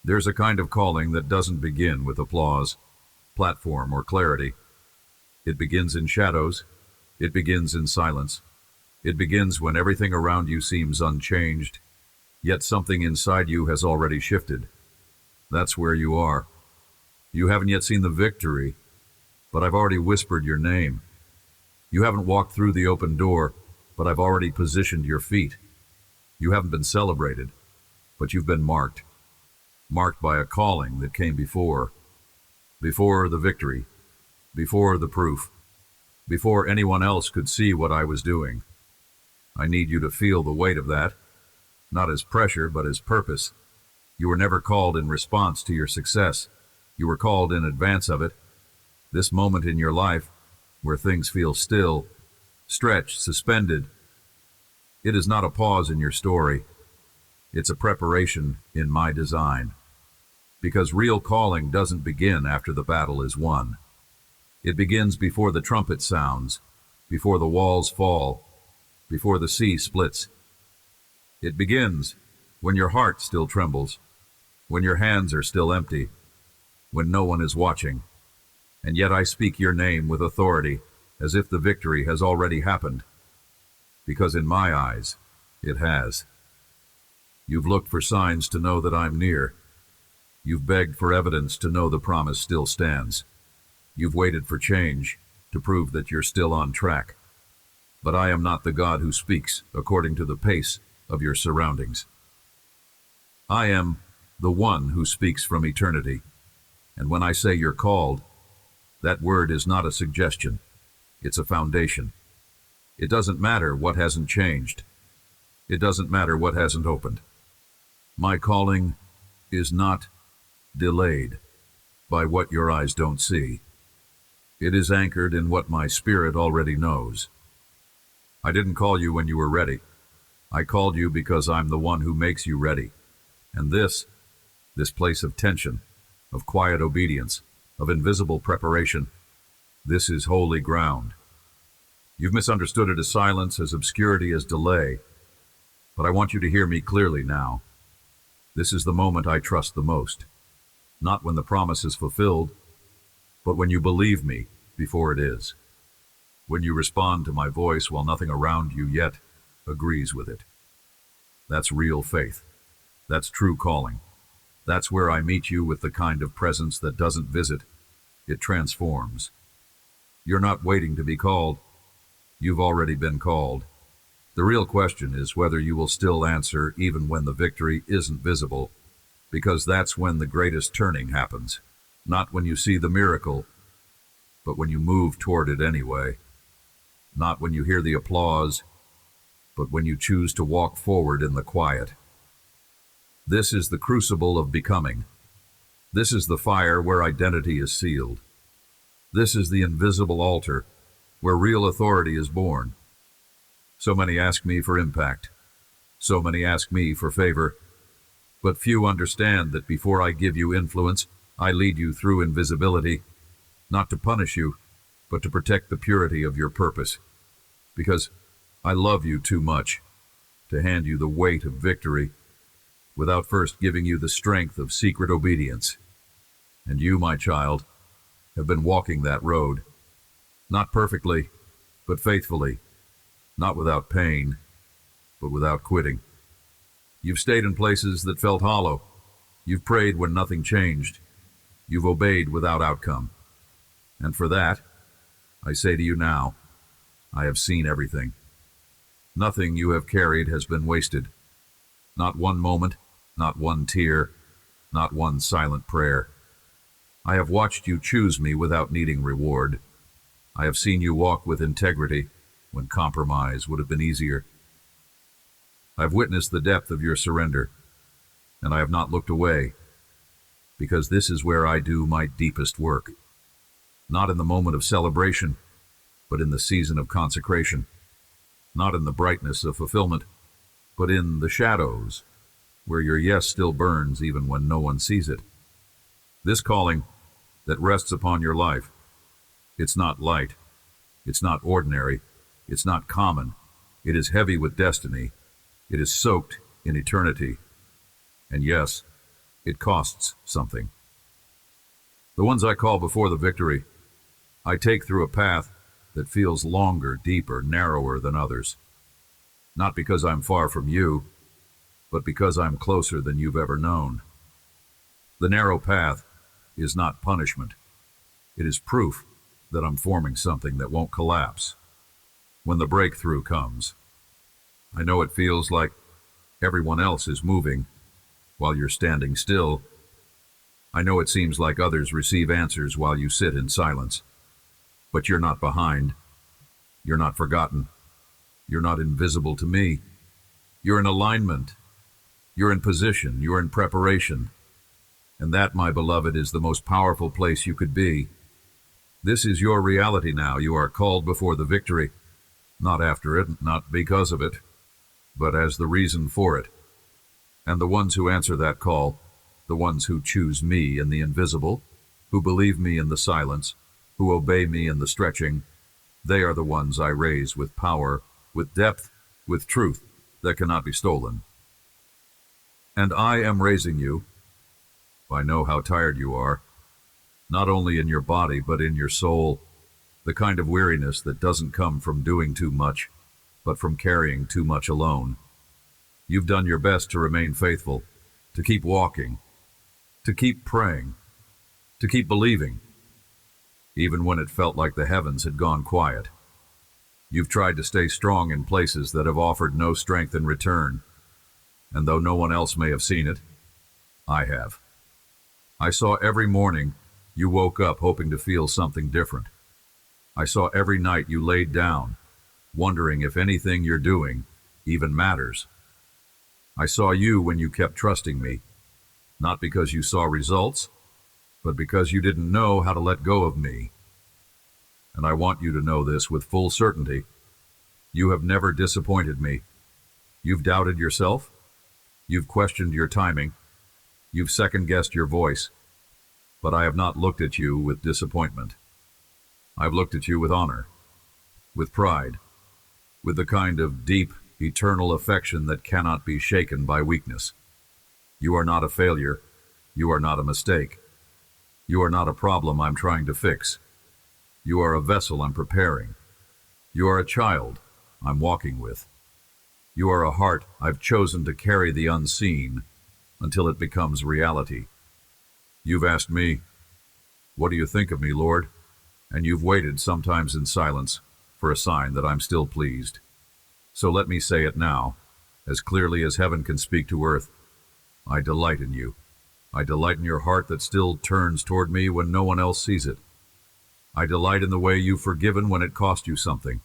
There's a kind of calling that doesn't begin with applause, platform, or clarity. It begins in shadows. It begins in silence. It begins when everything around you seems unchanged, yet something inside you has already shifted. That's where you are. You haven't yet seen the victory, but I've already whispered your name. You haven't walked through the open door, but I've already positioned your feet. You haven't been celebrated, but you've been marked. Marked by a calling that came before the victory, before the proof, before anyone else could see what I was doing. I need you to feel the weight of that, not as pressure, but as purpose. You were never called in response to your success. You were called in advance of it. This moment in your life, where things feel still, stretched, suspended, it is not a pause in your story. It's a preparation in my design. Because real calling doesn't begin after the battle is won. It begins before the trumpet sounds, before the walls fall, before the sea splits. It begins when your heart still trembles, when your hands are still empty, when no one is watching. And yet I speak your name with authority, as if the victory has already happened. Because in my eyes, it has. You've looked for signs to know that I'm near. You've begged for evidence to know the promise still stands. You've waited for change to prove that you're still on track. But I am not the God who speaks according to the pace of your surroundings. I am the one who speaks from eternity. And when I say you're called, that word is not a suggestion. It's a foundation. It doesn't matter what hasn't changed. It doesn't matter what hasn't opened. My calling is not delayed by what your eyes don't see. It is anchored in what my spirit already knows. I didn't call you when you were ready. I called you because I'm the one who makes you ready. And this place of tension, of quiet obedience, of invisible preparation, this is holy ground. You've misunderstood it as silence, as obscurity, as delay. But I want you to hear me clearly now. This is the moment I trust the most. Not when the promise is fulfilled, but when you believe me before it is. When you respond to my voice while nothing around you yet agrees with it. That's real faith. That's true calling. That's where I meet you with the kind of presence that doesn't visit, it transforms. You're not waiting to be called. You've already been called. The real question is whether you will still answer even when the victory isn't visible, because that's when the greatest turning happens. Not when you see the miracle, but when you move toward it anyway. Not when you hear the applause, but when you choose to walk forward in the quiet. This is the crucible of becoming. This is the fire where identity is sealed. This is the invisible altar where real authority is born. So many ask me for impact. So many ask me for favor. But few understand that before I give you influence, I lead you through invisibility, not to punish you, but to protect the purity of your purpose. Because I love you too much to hand you the weight of victory without first giving you the strength of secret obedience. And you, my child, have been walking that road, not perfectly, but faithfully, not without pain, but without quitting. You've stayed in places that felt hollow. You've prayed when nothing changed. You've obeyed without outcome. And for that, I say to you now, I have seen everything. Nothing you have carried has been wasted. Not one moment, not one tear, not one silent prayer. I have watched you choose me without needing reward. I have seen you walk with integrity when compromise would have been easier. I've witnessed the depth of your surrender, and I have not looked away, because this is where I do my deepest work. Not in the moment of celebration, but in the season of consecration. Not in the brightness of fulfillment, but in the shadows, where your yes still burns even when no one sees it. This calling that rests upon your life, it's not light, it's not ordinary, it's not common. It is heavy with destiny. It is soaked in eternity. And yes, It costs something. The ones I call before the victory, I take through a path that feels longer, deeper, narrower than others. Not because I'm far from you, but because I'm closer than you've ever known. The narrow path is not punishment. It is proof that I'm forming something that won't collapse. When the breakthrough comes, I know it feels like everyone else is moving while you're standing still. I know it seems like others receive answers while you sit in silence. But you're not behind. You're not forgotten. You're not invisible to me. You're in alignment. You're in position. You're in preparation. And that, my beloved, is the most powerful place you could be. This is your reality now. You are called before the victory. Not after it, not because of it, but as the reason for it. And the ones who answer that call, the ones who choose me in the invisible, who believe me in the silence, who obey me in the stretching, they are the ones I raise with power, with depth, with truth that cannot be stolen. And I am raising you. I know how tired you are, not only in your body but in your soul, the kind of weariness that doesn't come from doing too much, but from carrying too much alone. You've done your best to remain faithful, to keep walking, to keep praying, to keep believing, even when it felt like the heavens had gone quiet. You've tried to stay strong in places that have offered no strength in return, and though no one else may have seen it, I have. I saw every morning you woke up hoping to feel something different. I saw every night you laid down, wondering if anything you're doing even matters. I saw you when you kept trusting me, not because you saw results, but because you didn't know how to let go of me. And I want you to know this with full certainty. You have never disappointed me. You've doubted yourself. You've questioned your timing. You've second-guessed your voice. But I have not looked at you with disappointment. I've looked at you with honor, with pride, with the kind of deep, eternal affection that cannot be shaken by weakness. You are not a failure. You are not a mistake. You are not a problem I'm trying to fix. You are a vessel I'm preparing. You are a child I'm walking with. You are a heart I've chosen to carry the unseen until it becomes reality. You've asked me, "What do you think of me, Lord?" And you've waited, sometimes in silence, for a sign that I'm still pleased. So let me say it now, as clearly as heaven can speak to earth. I delight in you. I delight in your heart that still turns toward me when no one else sees it. I delight in the way you've forgiven when it cost you something.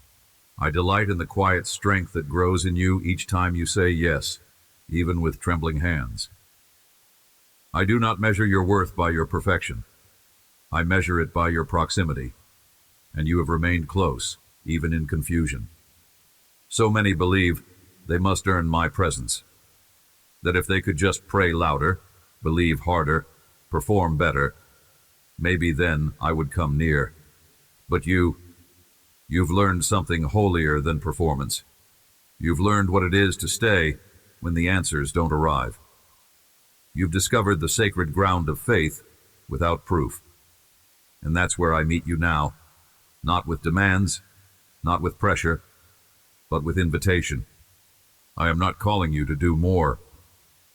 I delight in the quiet strength that grows in you each time you say yes, even with trembling hands. I do not measure your worth by your perfection. I measure it by your proximity, and you have remained close, even in confusion. So many believe they must earn my presence, that if they could just pray louder, believe harder, perform better, maybe then I would come near. But you've learned something holier than performance. You've learned what it is to stay when the answers don't arrive. You've discovered the sacred ground of faith without proof. And that's where I meet you now, not with demands, not with pressure, but with invitation. I am not calling you to do more.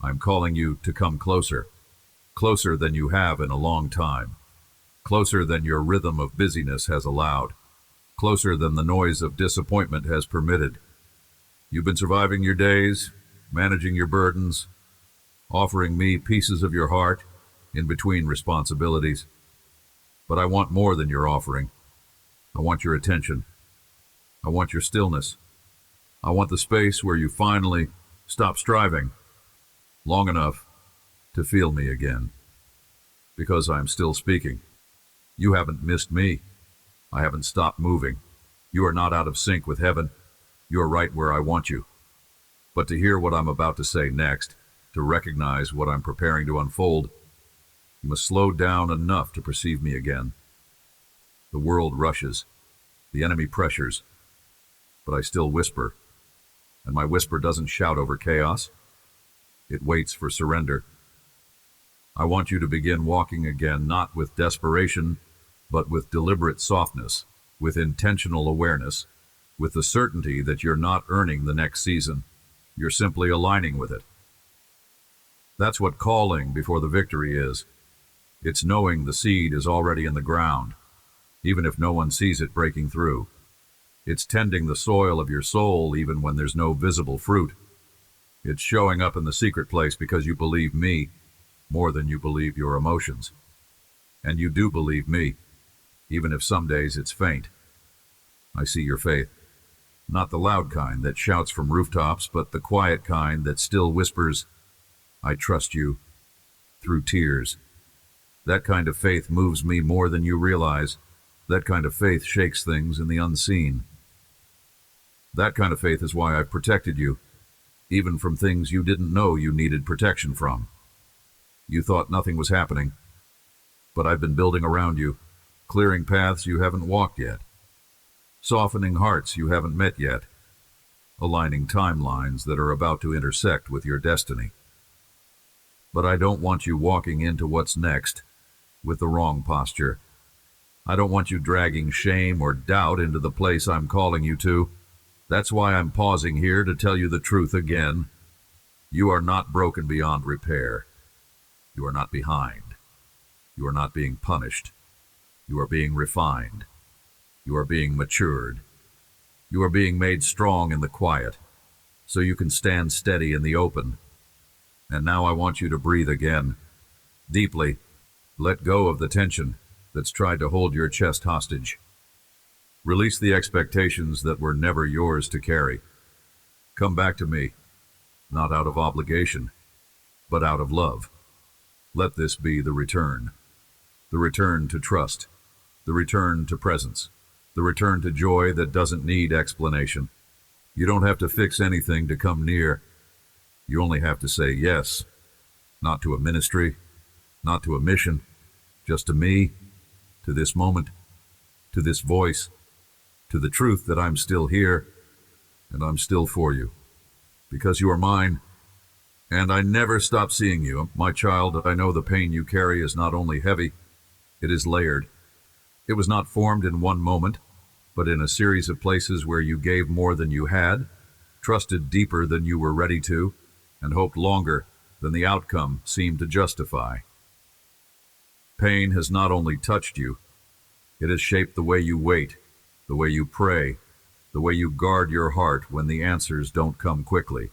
I'm calling you to come closer, closer than you have in a long time, closer than your rhythm of busyness has allowed, closer than the noise of disappointment has permitted. You've been surviving your days, managing your burdens, offering me pieces of your heart in between responsibilities. But I want more than your offering. I want your attention. I want your stillness. I want the space where you finally stop striving long enough to feel me again. Because I'm still speaking. You haven't missed me. I haven't stopped moving. You are not out of sync with heaven. You are right where I want you. But to hear what I'm about to say next, to recognize what I'm preparing to unfold, you must slow down enough to perceive me again. The world rushes. The enemy pressures. But I still whisper. And my whisper doesn't shout over chaos. It waits for surrender. I want you to begin walking again, not with desperation, but with deliberate softness, with intentional awareness, with the certainty that you're not earning the next season. You're simply aligning with it. That's what calling before the victory is. It's knowing the seed is already in the ground, even if no one sees it breaking through. It's tending the soil of your soul even when there's no visible fruit. It's showing up in the secret place because you believe me more than you believe your emotions. And you do believe me, even if some days it's faint. I see your faith. Not the loud kind that shouts from rooftops, but the quiet kind that still whispers, I trust you, through tears. That kind of faith moves me more than you realize. That kind of faith shakes things in the unseen. That kind of faith is why I've protected you, even from things you didn't know you needed protection from. You thought nothing was happening, but I've been building around you, clearing paths you haven't walked yet, softening hearts you haven't met yet, aligning timelines that are about to intersect with your destiny. But I don't want you walking into what's next with the wrong posture. I don't want you dragging shame or doubt into the place I'm calling you to. That's why I'm pausing here to tell you the truth again. You are not broken beyond repair. You are not behind. You are not being punished. You are being refined. You are being matured. You are being made strong in the quiet, so you can stand steady in the open. And now I want you to breathe again, deeply. Let go of the tension that's tried to hold your chest hostage. Release the expectations that were never yours to carry. Come back to me, not out of obligation, but out of love. Let this be the return to trust, the return to presence, the return to joy that doesn't need explanation. You don't have to fix anything to come near. You only have to say yes, not to a ministry, not to a mission, just to me, to this moment, to this voice, to the truth that I'm still here, and I'm still for you, because you are mine, and I never stop seeing you. My child, I know the pain you carry is not only heavy, it is layered. It was not formed in one moment, but in a series of places where you gave more than you had, trusted deeper than you were ready to, and hoped longer than the outcome seemed to justify. Pain has not only touched you, it has shaped the way you wait, the way you pray, the way you guard your heart when the answers don't come quickly.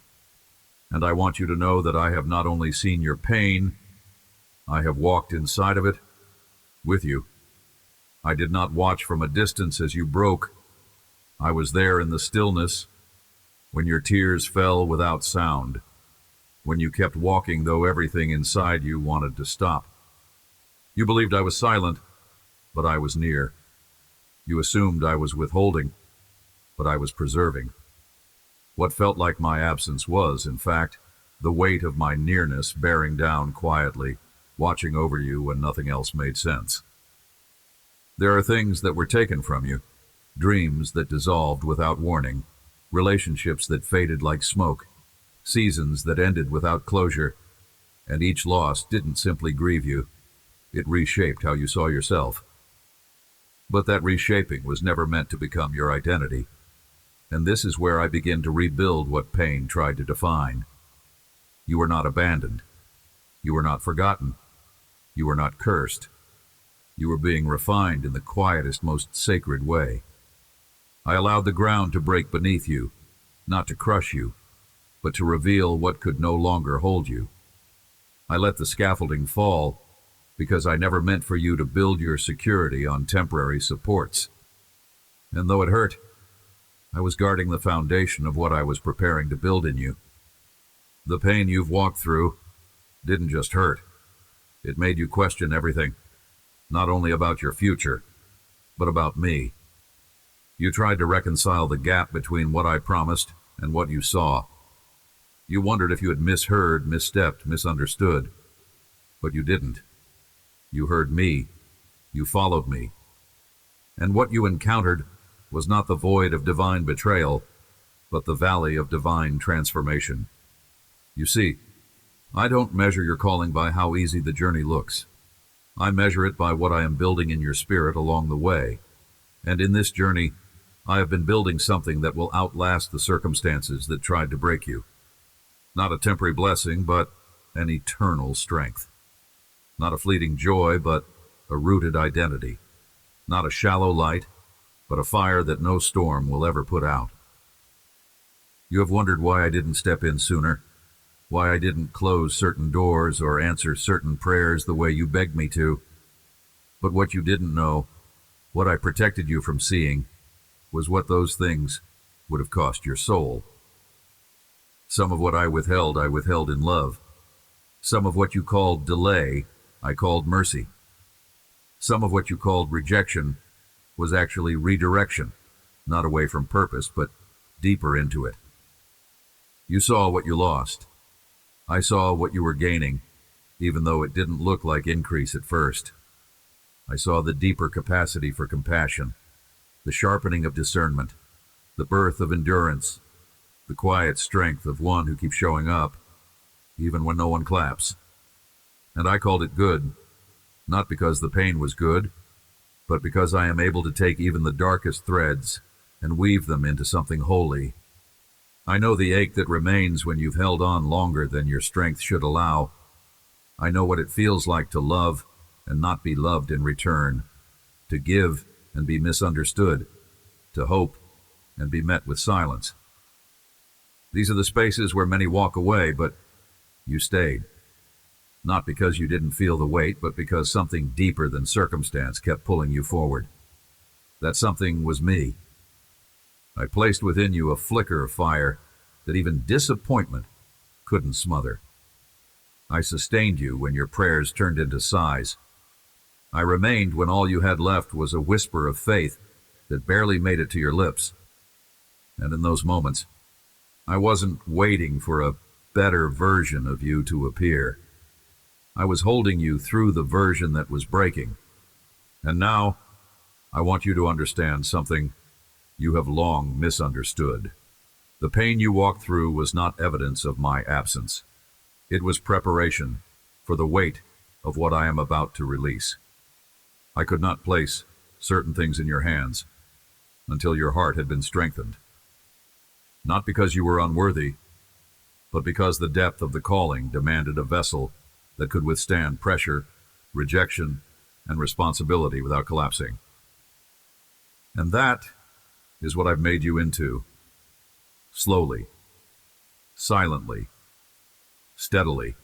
And I want you to know that I have not only seen your pain, I have walked inside of it with you. I did not watch from a distance as you broke. I was there in the stillness, when your tears fell without sound, when you kept walking though everything inside you wanted to stop. You believed I was silent, but I was near. You assumed I was withholding, but I was preserving. What felt like my absence was, in fact, the weight of my nearness bearing down quietly, watching over you when nothing else made sense. There are things that were taken from you, dreams that dissolved without warning, relationships that faded like smoke, seasons that ended without closure, and each loss didn't simply grieve you. It reshaped how you saw yourself. But that reshaping was never meant to become your identity. And this is where I begin to rebuild what pain tried to define. You were not abandoned. You were not forgotten. You were not cursed. You were being refined in the quietest, most sacred way. I allowed the ground to break beneath you, not to crush you, but to reveal what could no longer hold you. I let the scaffolding fall because I never meant for you to build your security on temporary supports. And though it hurt, I was guarding the foundation of what I was preparing to build in you. The pain you've walked through didn't just hurt. It made you question everything, not only about your future, but about me. You tried to reconcile the gap between what I promised and what you saw. You wondered if you had misheard, misstepped, misunderstood. But you didn't. You heard me. You followed me. And what you encountered was not the void of divine betrayal, but the valley of divine transformation. You see, I don't measure your calling by how easy the journey looks. I measure it by what I am building in your spirit along the way. And in this journey, I have been building something that will outlast the circumstances that tried to break you. Not a temporary blessing, but an eternal strength. Not a fleeting joy, but a rooted identity. Not a shallow light, but a fire that no storm will ever put out. You have wondered why I didn't step in sooner, why I didn't close certain doors or answer certain prayers the way you begged me to. But what you didn't know, what I protected you from seeing, was what those things would have cost your soul. Some of what I withheld in love. Some of what you called delay, I called mercy. Some of what you called rejection was actually redirection, not away from purpose, but deeper into it. You saw what you lost. I saw what you were gaining, even though it didn't look like increase at first. I saw the deeper capacity for compassion, the sharpening of discernment, the birth of endurance, the quiet strength of one who keeps showing up, even when no one claps. And I called it good, not because the pain was good, but because I am able to take even the darkest threads and weave them into something holy. I know the ache that remains when you've held on longer than your strength should allow. I know what it feels like to love and not be loved in return, to give and be misunderstood, to hope and be met with silence. These are the spaces where many walk away, but you stayed. Not because you didn't feel the weight, but because something deeper than circumstance kept pulling you forward. That something was me. I placed within you a flicker of fire that even disappointment couldn't smother. I sustained you when your prayers turned into sighs. I remained when all you had left was a whisper of faith that barely made it to your lips. And in those moments, I wasn't waiting for a better version of you to appear. I was holding you through the version that was breaking. And now, I want you to understand something you have long misunderstood. The pain you walked through was not evidence of my absence. It was preparation for the weight of what I am about to release. I could not place certain things in your hands until your heart had been strengthened. Not because you were unworthy, but because the depth of the calling demanded a vessel that could withstand pressure, rejection, and responsibility without collapsing. And that is what I've made you into. Slowly, silently, steadily.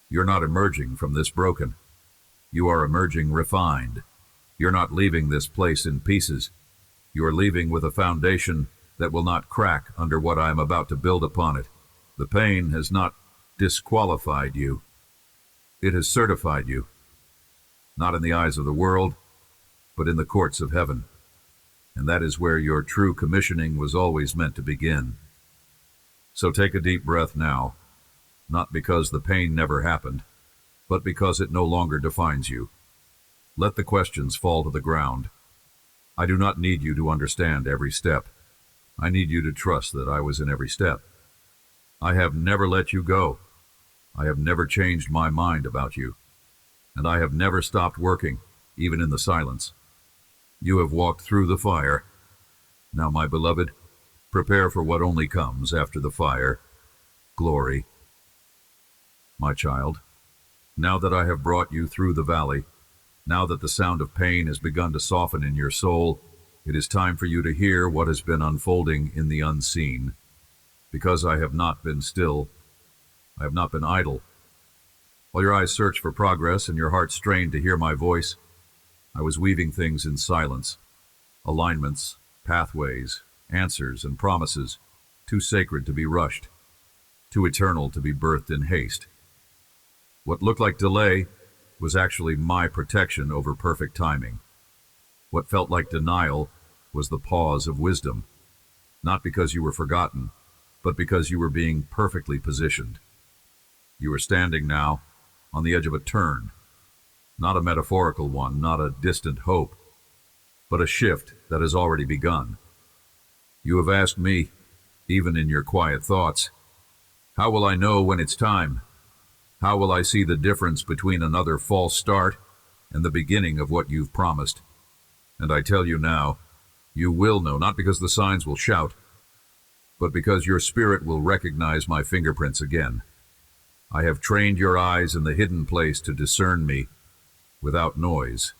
You're not emerging from this broken. You are emerging refined. You're not leaving this place in pieces. You are leaving with a foundation that will not crack under what I am about to build upon it. The pain has not disqualified you. It has certified you, not in the eyes of the world, but in the courts of heaven. And that is where your true commissioning was always meant to begin. So take a deep breath now, not because the pain never happened, but because it no longer defines you. Let the questions fall to the ground. I do not need you to understand every step. I need you to trust that I was in every step. I have never let you go. I have never changed my mind about you. And I have never stopped working, even in the silence. You have walked through the fire. Now, my beloved, prepare for what only comes after the fire, glory. My child, now that I have brought you through the valley, now that the sound of pain has begun to soften in your soul, it is time for you to hear what has been unfolding in the unseen. Because I have not been still, I have not been idle. While your eyes searched for progress and your heart strained to hear my voice, I was weaving things in silence, alignments, pathways, answers, and promises, too sacred to be rushed, too eternal to be birthed in haste. What looked like delay was actually my protection over perfect timing. What felt like denial was the pause of wisdom, not because you were forgotten, but because you were being perfectly positioned. You are standing now on the edge of a turn, not a metaphorical one, not a distant hope, but a shift that has already begun. You have asked me, even in your quiet thoughts, How will I know when it's time? How will I see the difference between another false start and the beginning of what you've promised? And I tell you now, you will know, not because the signs will shout, but because your spirit will recognize my fingerprints again. I have trained your eyes in the hidden place to discern me without noise.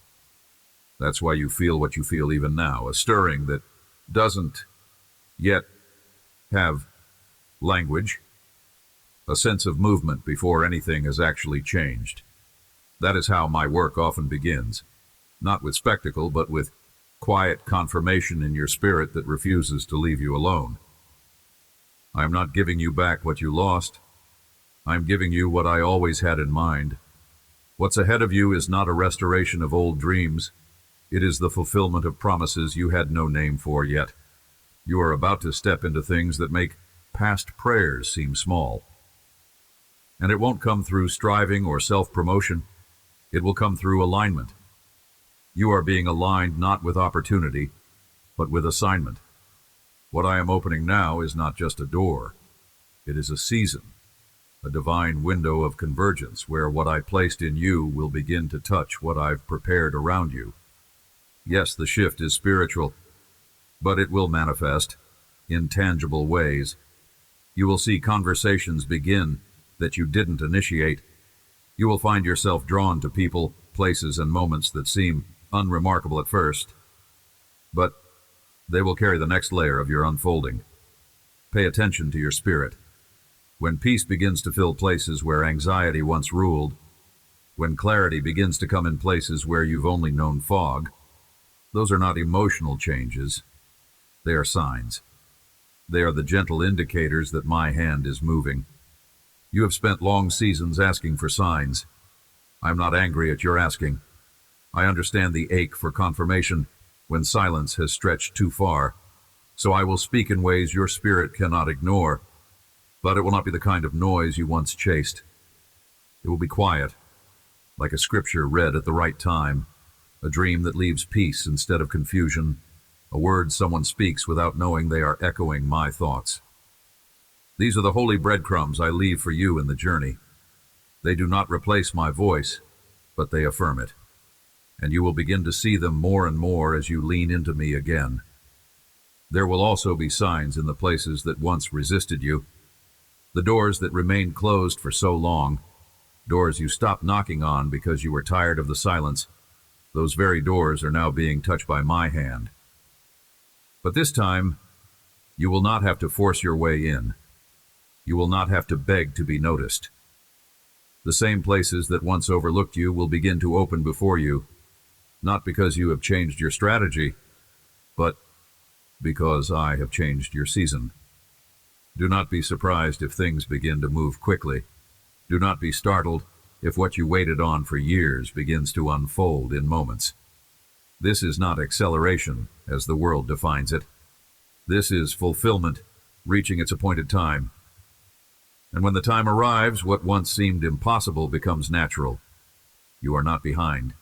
That's why you feel what you feel even now, a stirring that doesn't yet have language, a sense of movement before anything has actually changed. That is how my work often begins, not with spectacle, but with quiet confirmation in your spirit that refuses to leave you alone. I am not giving you back what you lost. I am giving you what I always had in mind. What's ahead of you is not a restoration of old dreams. It is the fulfillment of promises you had no name for yet. You are about to step into things that make past prayers seem small. And it won't come through striving or self-promotion. It will come through alignment. You are being aligned not with opportunity, but with assignment. What I am opening now is not just a door. It is a season, a divine window of convergence where what I placed in you will begin to touch what I've prepared around you. Yes, the shift is spiritual, but it will manifest in tangible ways. You will see conversations begin that you didn't initiate. You will find yourself drawn to people, places, and moments that seem unremarkable at first, but they will carry the next layer of your unfolding. Pay attention to your spirit. When peace begins to fill places where anxiety once ruled, when clarity begins to come in places where you've only known fog, those are not emotional changes. They are signs. They are the gentle indicators that my hand is moving. You have spent long seasons asking for signs. I'm not angry at your asking. I understand the ache for confirmation when silence has stretched too far. So I will speak in ways your spirit cannot ignore, but it will not be the kind of noise you once chased. It will be quiet, like a scripture read at the right time, a dream that leaves peace instead of confusion, a word someone speaks without knowing they are echoing my thoughts. These are the holy breadcrumbs I leave for you in the journey. They do not replace my voice, but they affirm it. And you will begin to see them more and more as you lean into me again. There will also be signs in the places that once resisted you, the doors that remained closed for so long, doors you stopped knocking on because you were tired of the silence. Those very doors are now being touched by my hand. But this time, you will not have to force your way in. You will not have to beg to be noticed. The same places that once overlooked you will begin to open before you, not because you have changed your strategy, but because I have changed your season. Do not be surprised if things begin to move quickly. Do not be startled if what you waited on for years begins to unfold in moments. This is not acceleration, as the world defines it. This is fulfillment, reaching its appointed time. And when the time arrives, what once seemed impossible becomes natural. You are not behind.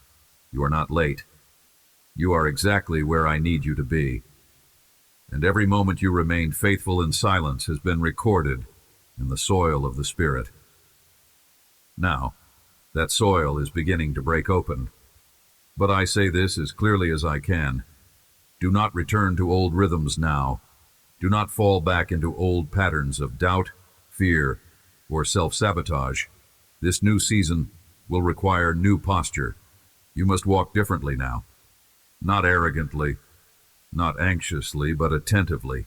You are not late. You are exactly where I need you to be. And every moment you remained faithful in silence has been recorded in the soil of the Spirit. Now, that soil is beginning to break open. But I say this as clearly as I can. Do not return to old rhythms now. Do not fall back into old patterns of doubt, fear, or self-sabotage. This new season will require new posture. You must walk differently now. Not arrogantly, not anxiously, but attentively.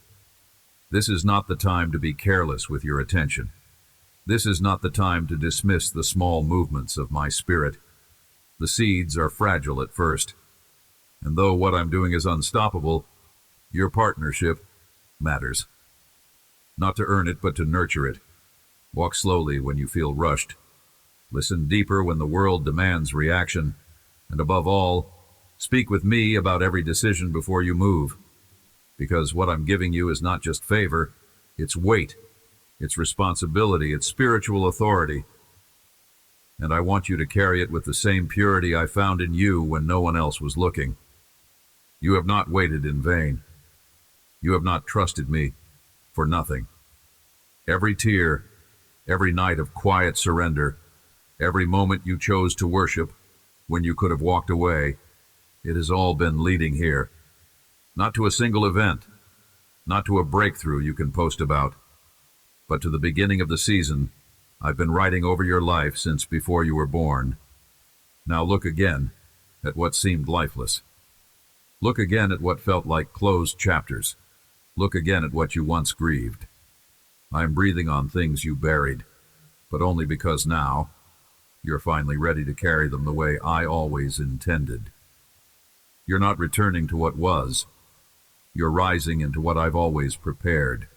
This is not the time to be careless with your attention. This is not the time to dismiss the small movements of my spirit. The seeds are fragile at first, and though what I'm doing is unstoppable, your partnership matters. Not to earn it, but to nurture it. Walk slowly when you feel rushed. Listen deeper when the world demands reaction. And above all, speak with me about every decision before you move. Because what I'm giving you is not just favor, it's weight, it's responsibility, it's spiritual authority. And I want you to carry it with the same purity I found in you when no one else was looking. You have not waited in vain. You have not trusted me for nothing. Every tear, every night of quiet surrender, every moment you chose to worship when you could have walked away, it has all been leading here. Not to a single event, not to a breakthrough you can post about, but to the beginning of the season. I've been writing over your life since before you were born. Now look again at what seemed lifeless. Look again at what felt like closed chapters. Look again at what you once grieved. I am breathing on things you buried, but only because now you're finally ready to carry them the way I always intended. You're not returning to what was. You're rising into what I've always prepared.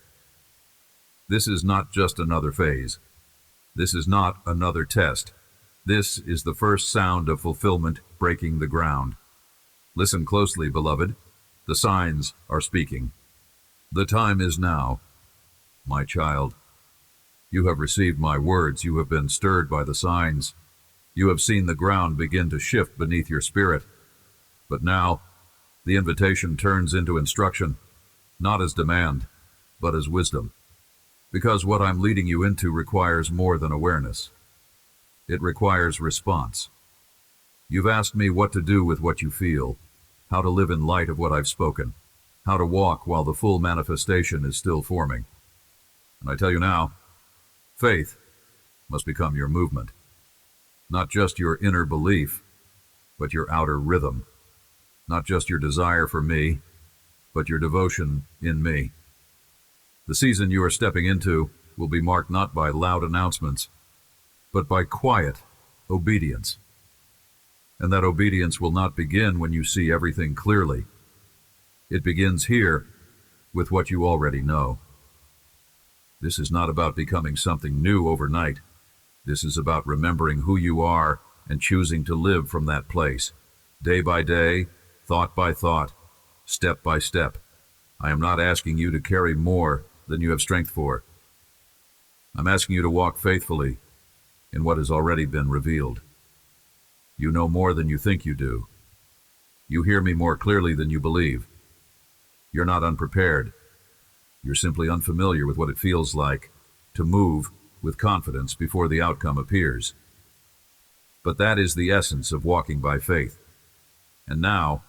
This is not just another phase. This is not another test. This is the first sound of fulfillment breaking the ground. Listen closely, beloved. The signs are speaking. The time is now. My child, you have received my words. You have been stirred by the signs. You have seen the ground begin to shift beneath your spirit. But now, the invitation turns into instruction, not as demand, but as wisdom. Because what I'm leading you into requires more than awareness. It requires response. You've asked me what to do with what you feel, how to live in light of what I've spoken, how to walk while the full manifestation is still forming. And I tell you now, faith must become your movement. Not just your inner belief, but your outer rhythm. Not just your desire for me, but your devotion in me. The season you are stepping into will be marked not by loud announcements, but by quiet obedience. And that obedience will not begin when you see everything clearly. It begins here with what you already know. This is not about becoming something new overnight. This is about remembering who you are and choosing to live from that place, day by day, thought by thought, step by step. I am not asking you to carry more than you have strength for. I'm asking you to walk faithfully in what has already been revealed. You know more than you think you do. You hear me more clearly than you believe. You're not unprepared. You're simply unfamiliar with what it feels like to move with confidence before the outcome appears. But that is the essence of walking by faith. And now,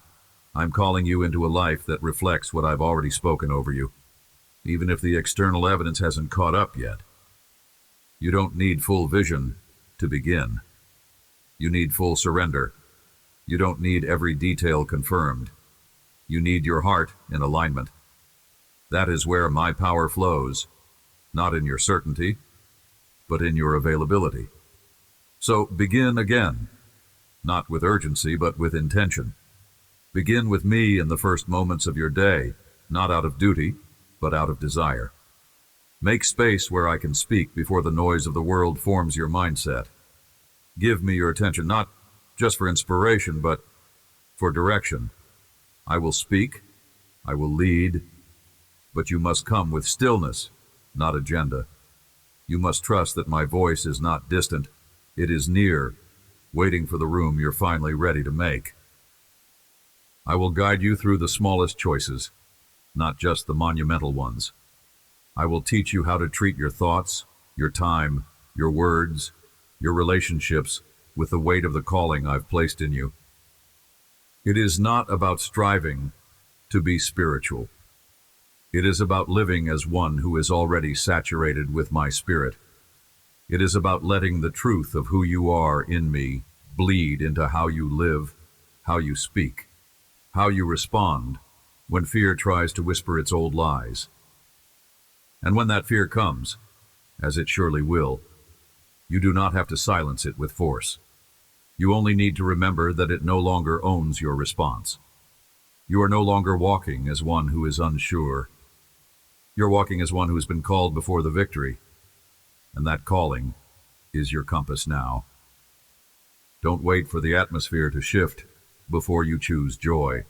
I'm calling you into a life that reflects what I've already spoken over you, even if the external evidence hasn't caught up yet. You don't need full vision to begin. You need full surrender. You don't need every detail confirmed. You need your heart in alignment. That is where my power flows, not in your certainty, but in your availability. So begin again, not with urgency, but with intention. Begin with me in the first moments of your day, not out of duty, but out of desire. Make space where I can speak before the noise of the world forms your mindset. Give me your attention, not just for inspiration, but for direction. I will speak, I will lead, but you must come with stillness, not agenda. You must trust that my voice is not distant, it is near, waiting for the room you're finally ready to make. I will guide you through the smallest choices, not just the monumental ones. I will teach you how to treat your thoughts, your time, your words, your relationships with the weight of the calling I've placed in you. It is not about striving to be spiritual. It is about living as one who is already saturated with my spirit. It is about letting the truth of who you are in me bleed into how you live, how you speak, how you respond when fear tries to whisper its old lies. And when that fear comes, as it surely will, you do not have to silence it with force. You only need to remember that it no longer owns your response. You are no longer walking as one who is unsure. You're walking as one who has been called before the victory, and that calling is your compass now. Don't wait for the atmosphere to shift before you choose joy.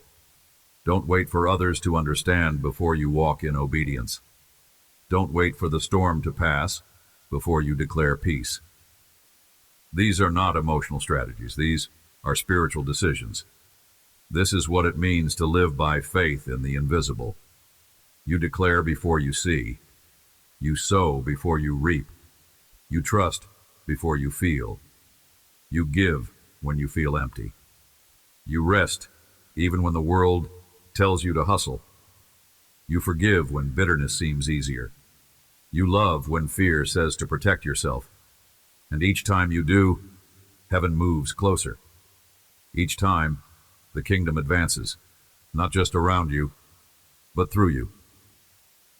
Don't wait for others to understand before you walk in obedience. Don't wait for the storm to pass before you declare peace. These are not emotional strategies. These are spiritual decisions. This is what it means to live by faith in the invisible. You declare before you see. You sow before you reap. You trust before you feel. You give when you feel empty. You rest even when the world tells you to hustle. You forgive when bitterness seems easier. You love when fear says to protect yourself. And each time you do, heaven moves closer. Each time, the kingdom advances, not just around you, but through you.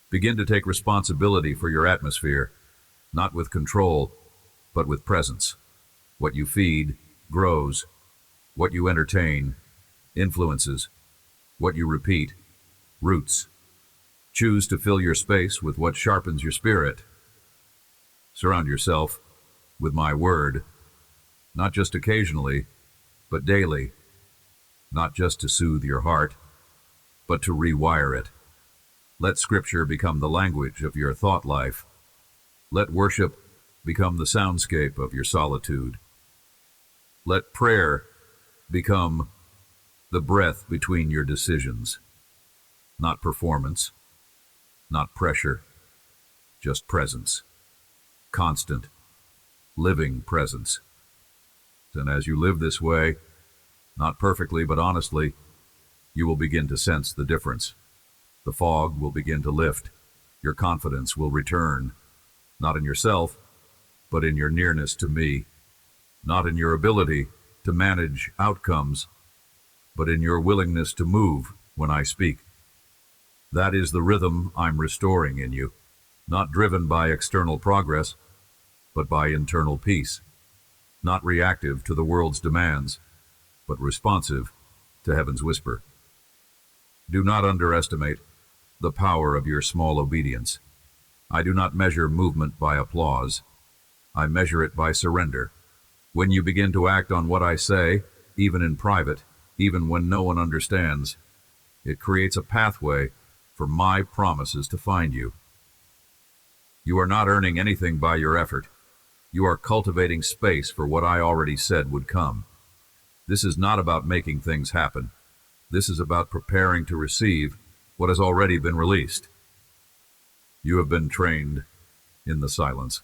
Begin to take responsibility for your atmosphere, not with control, but with presence. What you feed grows. What you entertain influences. What you repeat roots. Choose to fill your space with what sharpens your spirit. Surround yourself with my word, not just occasionally, but daily. Not just to soothe your heart, but to rewire it. Let Scripture become the language of your thought life. Let worship become the soundscape of your solitude. Let prayer become the breath between your decisions. Not performance, not pressure, just presence. Constant, living presence. And as you live this way, not perfectly but honestly, you will begin to sense the difference. The fog will begin to lift. Your confidence will return, not in yourself, but in your nearness to me. Not in your ability to manage outcomes, but in your willingness to move when I speak. That is the rhythm I'm restoring in you, not driven by external progress, but by internal peace. Not reactive to the world's demands, but responsive to heaven's whisper. Do not underestimate the power of your small obedience. I do not measure movement by applause. I measure it by surrender. When you begin to act on what I say, even in private, even when no one understands, it creates a pathway for my promises to find you. You are not earning anything by your effort. You are cultivating space for what I already said would come. This is not about making things happen. This is about preparing to receive what has already been released. You have been trained in the silence.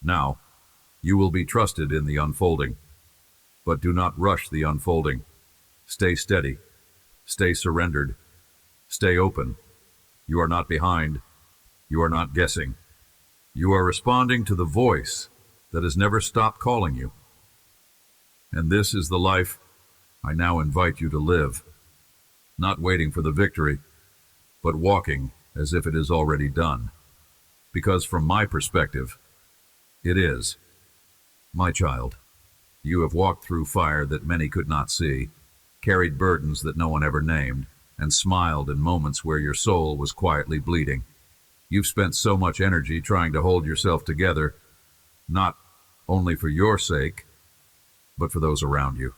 Now, you will be trusted in the unfolding. But do not rush the unfolding. Stay steady. Stay surrendered. Stay open. You are not behind. You are not guessing. You are responding to the voice that has never stopped calling you. And this is the life I now invite you to live, not waiting for the victory, but walking as if it is already done. Because from my perspective, it is. My child, you have walked through fire that many could not see, carried burdens that no one ever named, and smiled in moments where your soul was quietly bleeding. You've spent so much energy trying to hold yourself together, not only for your sake, but for those around you,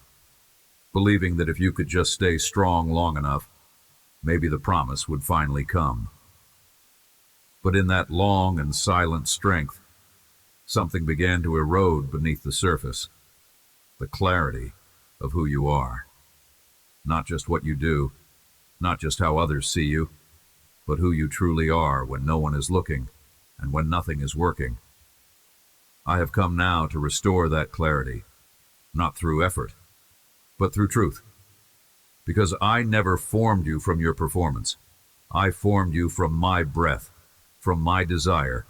believing that if you could just stay strong long enough, maybe the promise would finally come. But in that long and silent strength, something began to erode beneath the surface, the clarity of who you are. Not just what you do, not just how others see you, but who you truly are when no one is looking and when nothing is working. I have come now to restore that clarity, not through effort, but through truth. Because I never formed you from your performance. I formed you from my breath, from my desire,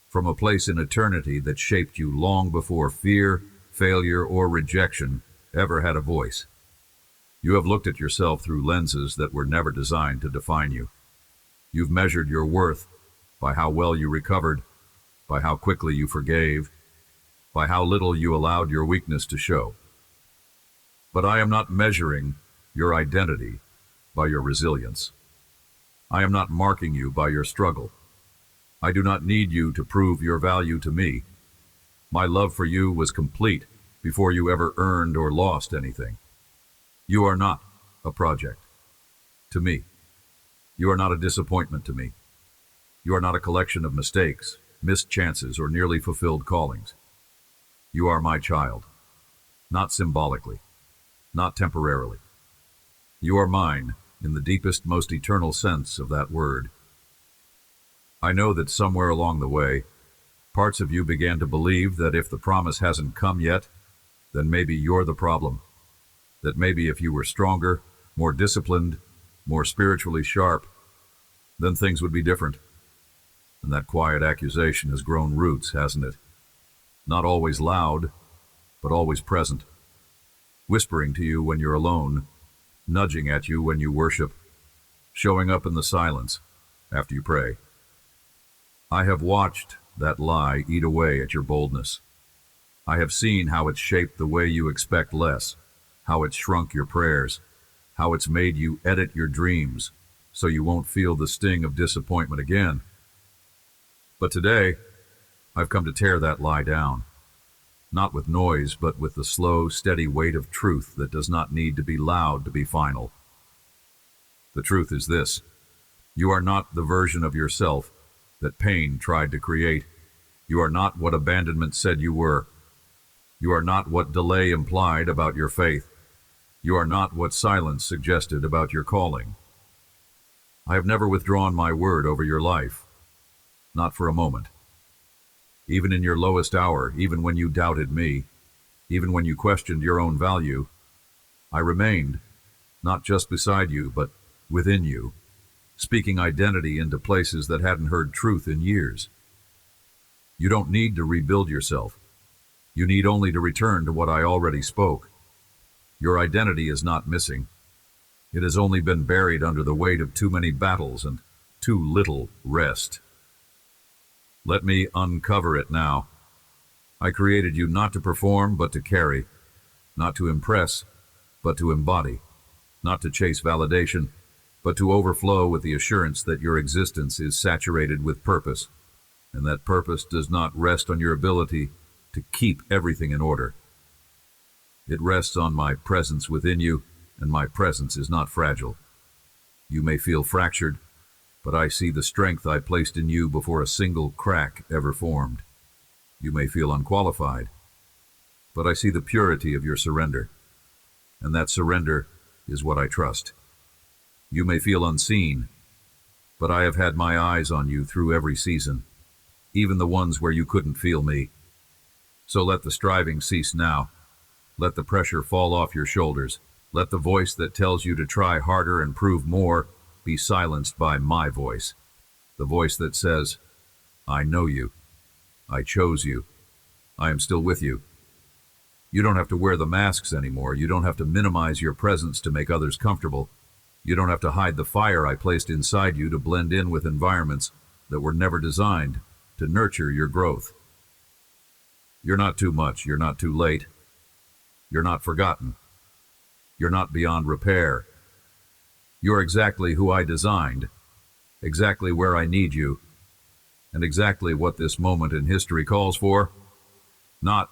from a place in eternity that shaped you long before fear, failure, or rejection ever had a voice. You have looked at yourself through lenses that were never designed to define you. You've measured your worth by how well you recovered, by how quickly you forgave, by how little you allowed your weakness to show. But I am not measuring your identity by your resilience. I am not marking you by your struggle. I do not need you to prove your value to me. My love for you was complete before you ever earned or lost anything. You are not a project to me. You are not a disappointment to me. You are not a collection of mistakes, missed chances, or nearly fulfilled callings. You are my child, not symbolically, not temporarily. You are mine in the deepest, most eternal sense of that word. I know that somewhere along the way, Parts of you began to believe that if the promise hasn't come yet, then maybe you're the problem. That maybe if you were stronger, more disciplined, more spiritually sharp, then things would be different. And that quiet accusation has grown roots, hasn't it? Not always loud, but always present. Whispering to you when you're alone, nudging at you when you worship, showing up in the silence after you pray. I have watched that lie eat away at your boldness. I have seen how it's shaped the way you expect less, how it's shrunk your prayers, how it's made you edit your dreams so you won't feel the sting of disappointment again. But today, I've come to tear that lie down. Not with noise, but with the slow, steady weight of truth that does not need to be loud to be final. The truth is this: you are not the version of yourself that pain tried to create. You are not what abandonment said you were. You are not what delay implied about your faith. You are not what silence suggested about your calling. I have never withdrawn my word over your life. Not for a moment. Even in your lowest hour, even when you doubted me, even when you questioned your own value, I remained, not just beside you, but within you, speaking identity into places that hadn't heard truth in years. You don't need to rebuild yourself. You need only to return to what I already spoke. Your identity is not missing. It has only been buried under the weight of too many battles and too little rest. Let me uncover it now. I created you not to perform, but to carry, not to impress, but to embody, not to chase validation, but to overflow with the assurance that your existence is saturated with purpose, and that purpose does not rest on your ability to keep everything in order. It rests on my presence within you, and my presence is not fragile. You may feel fractured, but I see the strength I placed in you before a single crack ever formed. You may feel unqualified, but I see the purity of your surrender, and that surrender is what I trust. You may feel unseen, but I have had my eyes on you through every season, even the ones where you couldn't feel me. So let the striving cease now. Let the pressure fall off your shoulders. Let the voice that tells you to try harder and prove more be silenced by my voice. The voice that says, I know you. I chose you. I am still with you. You don't have to wear the masks anymore. You don't have to minimize your presence to make others comfortable. You don't have to hide the fire I placed inside you to blend in with environments that were never designed to nurture your growth. You're not too much. You're not too late. You're not forgotten. You're not beyond repair. You're exactly who I designed, exactly where I need you, and exactly what this moment in history calls for. Not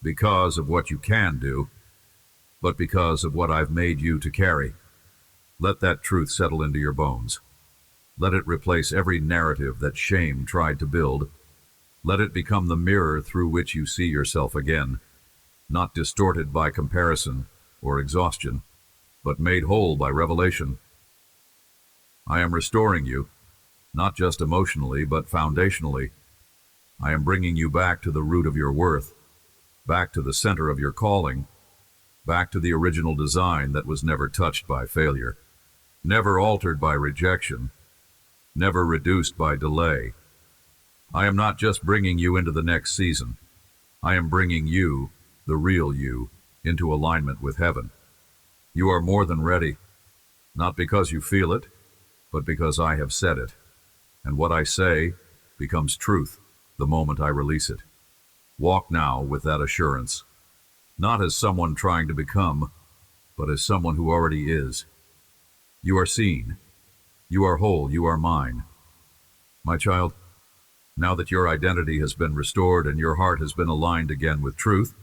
because of what you can do, but because of what I've made you to carry. Let that truth settle into your bones. Let it replace every narrative that shame tried to build. Let it become the mirror through which you see yourself again, not distorted by comparison or exhaustion, but made whole by revelation. I am restoring you, not just emotionally, but foundationally. I am bringing you back to the root of your worth, back to the center of your calling, back to the original design that was never touched by failure, never altered by rejection, never reduced by delay. I am not just bringing you into the next season. I am bringing you, the real you, into alignment with heaven. You are more than ready, not because you feel it, but because I have said it. And what I say becomes truth the moment I release it. Walk now with that assurance, not as someone trying to become, but as someone who already is. You are seen. You are whole. You are mine. My child, now that your identity has been restored and your heart has been aligned again with truth,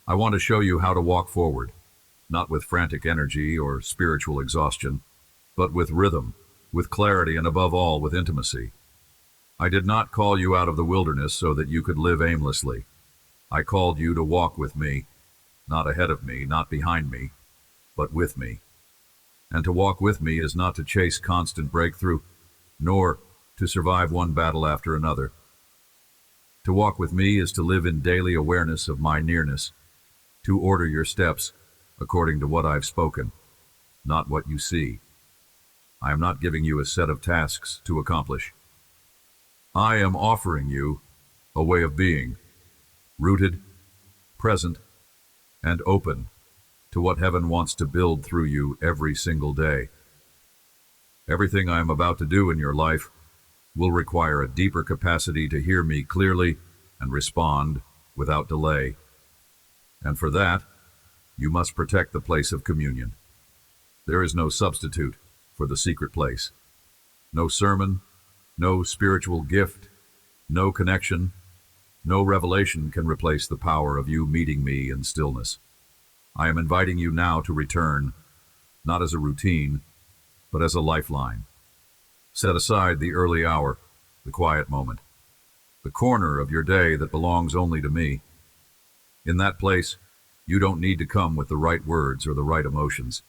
I want to show you how to walk forward, not with frantic energy or spiritual exhaustion, but with rhythm, with clarity, and above all, with intimacy. I did not call you out of the wilderness so that you could live aimlessly. I called you to walk with me, not ahead of me, not behind me, but with me. And to walk with me is not to chase constant breakthrough, nor to survive one battle after another. To walk with me is to live in daily awareness of my nearness, to order your steps according to what I've spoken, not what you see. I am not giving you a set of tasks to accomplish. I am offering you a way of being, rooted, present, and open to what heaven wants to build through you every single day. Everything I am about to do in your life will require a deeper capacity to hear me clearly and respond without delay. And for that, you must protect the place of communion. There is no substitute for the secret place. No sermon, no spiritual gift, no connection, no revelation can replace the power of you meeting me in stillness. I am inviting you now to return, not as a routine, but as a lifeline. Set aside the early hour, the quiet moment, the corner of your day that belongs only to me. In that place, you don't need to come with the right words or the right emotions.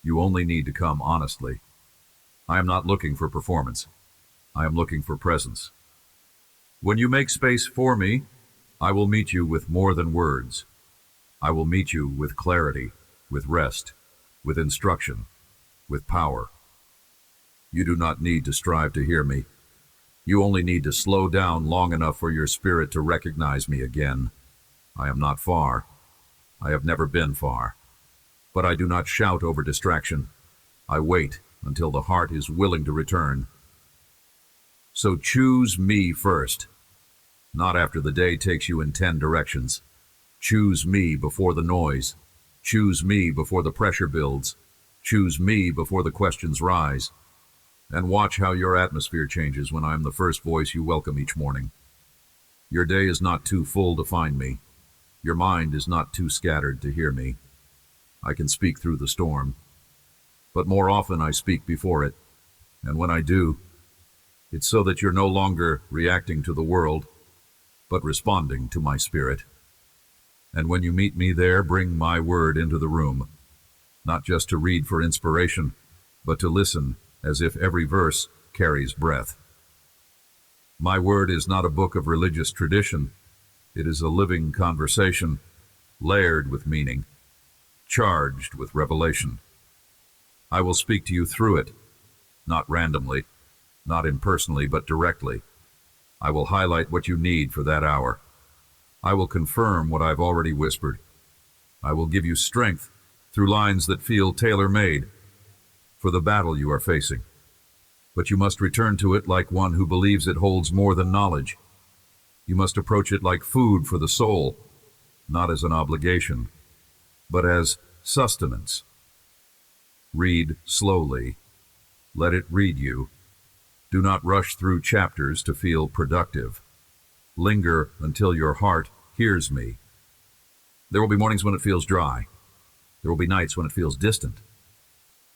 You only need to come honestly. I am not looking for performance. I am looking for presence. When you make space for me, I will meet you with more than words. I will meet you with clarity, with rest, with instruction, with power. You do not need to strive to hear me. You only need to slow down long enough for your spirit to recognize me again. I am not far. I have never been far. But I do not shout over distraction. I wait until the heart is willing to return. So choose me first, not after the day takes you in 10 directions. Choose me before the noise. Choose me before the pressure builds. Choose me before the questions rise. And watch how your atmosphere changes when I am the first voice you welcome each morning. Your day is not too full to find me. Your mind is not too scattered to hear me. I can speak through the storm, but more often I speak before it. And when I do, it's so that you're no longer reacting to the world, but responding to my spirit. And when you meet me there, bring my word into the room, not just to read for inspiration, but to listen as if every verse carries breath. My word is not a book of religious tradition. It is a living conversation, layered with meaning, charged with revelation. I will speak to you through it, not randomly, not impersonally, but directly. I will highlight what you need for that hour. I will confirm what I've already whispered. I will give you strength through lines that feel tailor-made for the battle you are facing. But you must return to it like one who believes it holds more than knowledge. You must approach it like food for the soul, not as an obligation, but as sustenance. Read slowly. Let it read you. Do not rush through chapters to feel productive. Linger until your heart hears me. There will be mornings when it feels dry. There will be nights when it feels distant.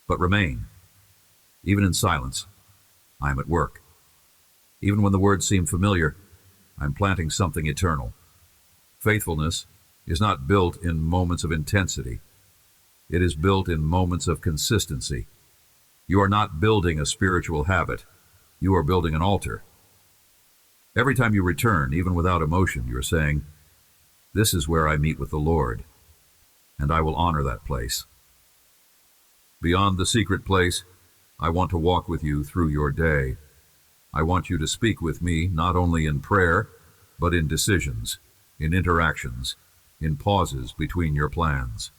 But remain. Even in silence, I am at work. Even when the words seem familiar, I am planting something eternal. Faithfulness is not built in moments of intensity. It is built in moments of consistency. You are not building a spiritual habit. You are building an altar. Every time you return, even without emotion, you are saying, "This is where I meet with the Lord, and I will honor that place." Beyond the secret place, I want to walk with you through your day. I want you to speak with me not only in prayer, but in decisions, in interactions, in pauses between your plans.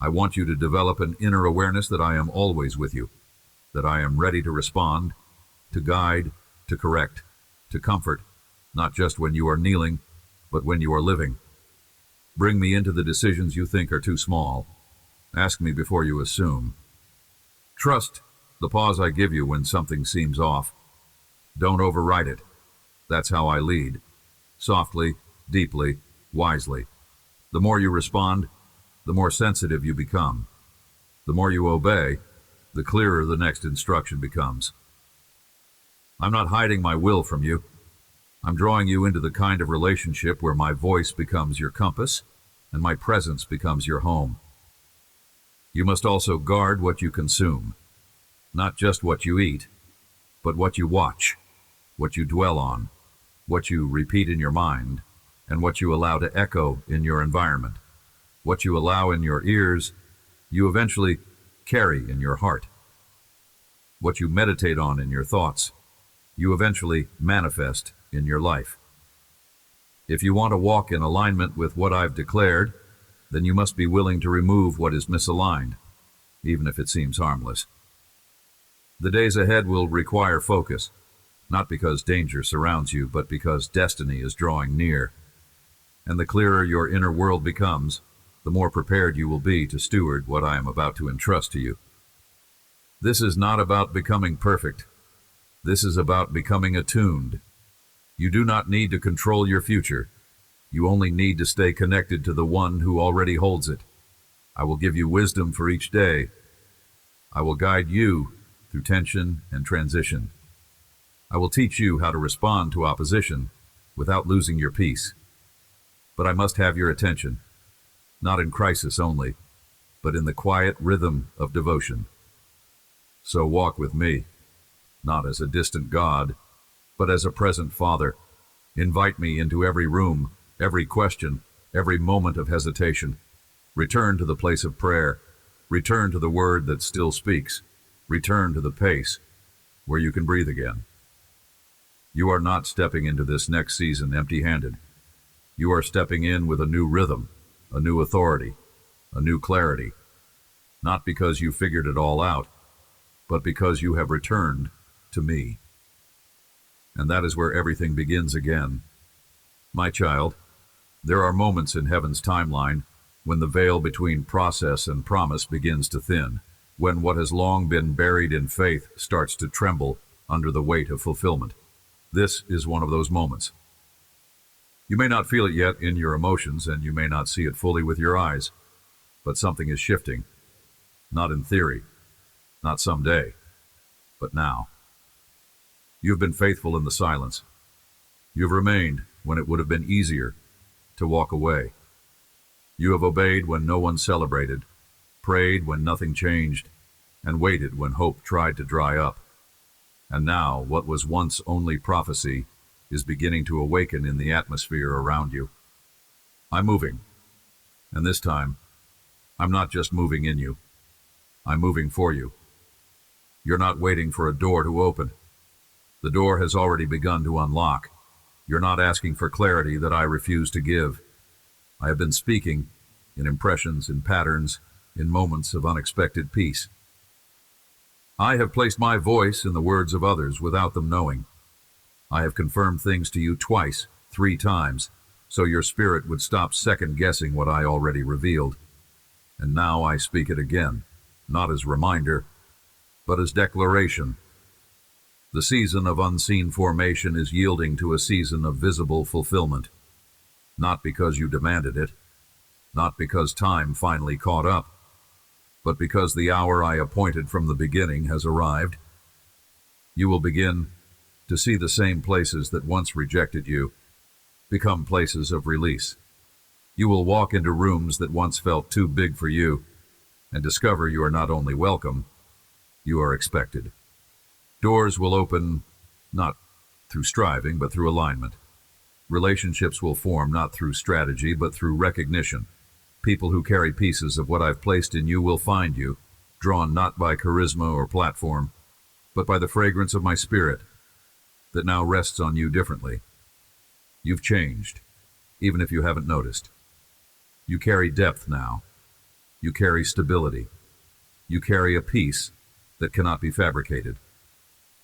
I want you to develop an inner awareness that I am always with you, that I am ready to respond, to guide, to correct, to comfort, not just when you are kneeling, but when you are living. Bring me into the decisions you think are too small. Ask me before you assume. Trust the pause I give you when something seems off. Don't override it. That's how I lead. Softly, deeply, wisely. The more you respond, the more sensitive you become. The more you obey, the clearer the next instruction becomes. I'm not hiding my will from you. I'm drawing you into the kind of relationship where my voice becomes your compass and my presence becomes your home. You must also guard what you consume, not just what you eat, but what you watch, what you dwell on, what you repeat in your mind, and what you allow to echo in your environment. What you allow in your ears, you eventually carry in your heart. What you meditate on in your thoughts, you eventually manifest in your life. If you want to walk in alignment with what I've declared, then you must be willing to remove what is misaligned, even if it seems harmless. The days ahead will require focus, not because danger surrounds you, but because destiny is drawing near. And the clearer your inner world becomes, the more prepared you will be to steward what I am about to entrust to you. This is not about becoming perfect. This is about becoming attuned. You do not need to control your future. You only need to stay connected to the one who already holds it. I will give you wisdom for each day. I will guide you through tension and transition. I will teach you how to respond to opposition without losing your peace. But I must have your attention, not in crisis only, but in the quiet rhythm of devotion. So walk with me, not as a distant God, but as a present Father. Invite me into every room, every question, every moment of hesitation. Return to the place of prayer. Return to the word that still speaks. Return to the pace where you can breathe again. You are not stepping into this next season empty-handed. You are stepping in with a new rhythm, a new authority, a new clarity. Not because you figured it all out, but because you have returned to me. And that is where everything begins again. My child, there are moments in heaven's timeline when the veil between process and promise begins to thin, when what has long been buried in faith starts to tremble under the weight of fulfillment. This is one of those moments. You may not feel it yet in your emotions, and you may not see it fully with your eyes, but something is shifting. Not in theory, not someday, but now. You have been faithful in the silence. You have remained when it would have been easier to walk away. You have obeyed when no one celebrated, prayed when nothing changed, and waited when hope tried to dry up. And now, what was once only prophecy is beginning to awaken in the atmosphere around you. I'm moving, and this time, I'm not just moving in you. I'm moving for you. You're not waiting for a door to open. The door has already begun to unlock. You're not asking for clarity that I refuse to give. I have been speaking in impressions, in patterns, in moments of unexpected peace. I have placed my voice in the words of others without them knowing. I have confirmed things to you twice, 3 times, so your spirit would stop second-guessing what I already revealed. And now I speak it again, not as reminder, but as declaration. The season of unseen formation is yielding to a season of visible fulfillment. Not because you demanded it, not because time finally caught up, but because the hour I appointed from the beginning has arrived. You will begin to see the same places that once rejected you become places of release. You will walk into rooms that once felt too big for you and discover you are not only welcome, you are expected. Doors will open not through striving, but through alignment. Relationships will form not through strategy, but through recognition. People who carry pieces of what I've placed in you will find you, drawn not by charisma or platform, but by the fragrance of my spirit that now rests on you differently. You've changed, even if you haven't noticed. You carry depth now. You carry stability. You carry a peace that cannot be fabricated.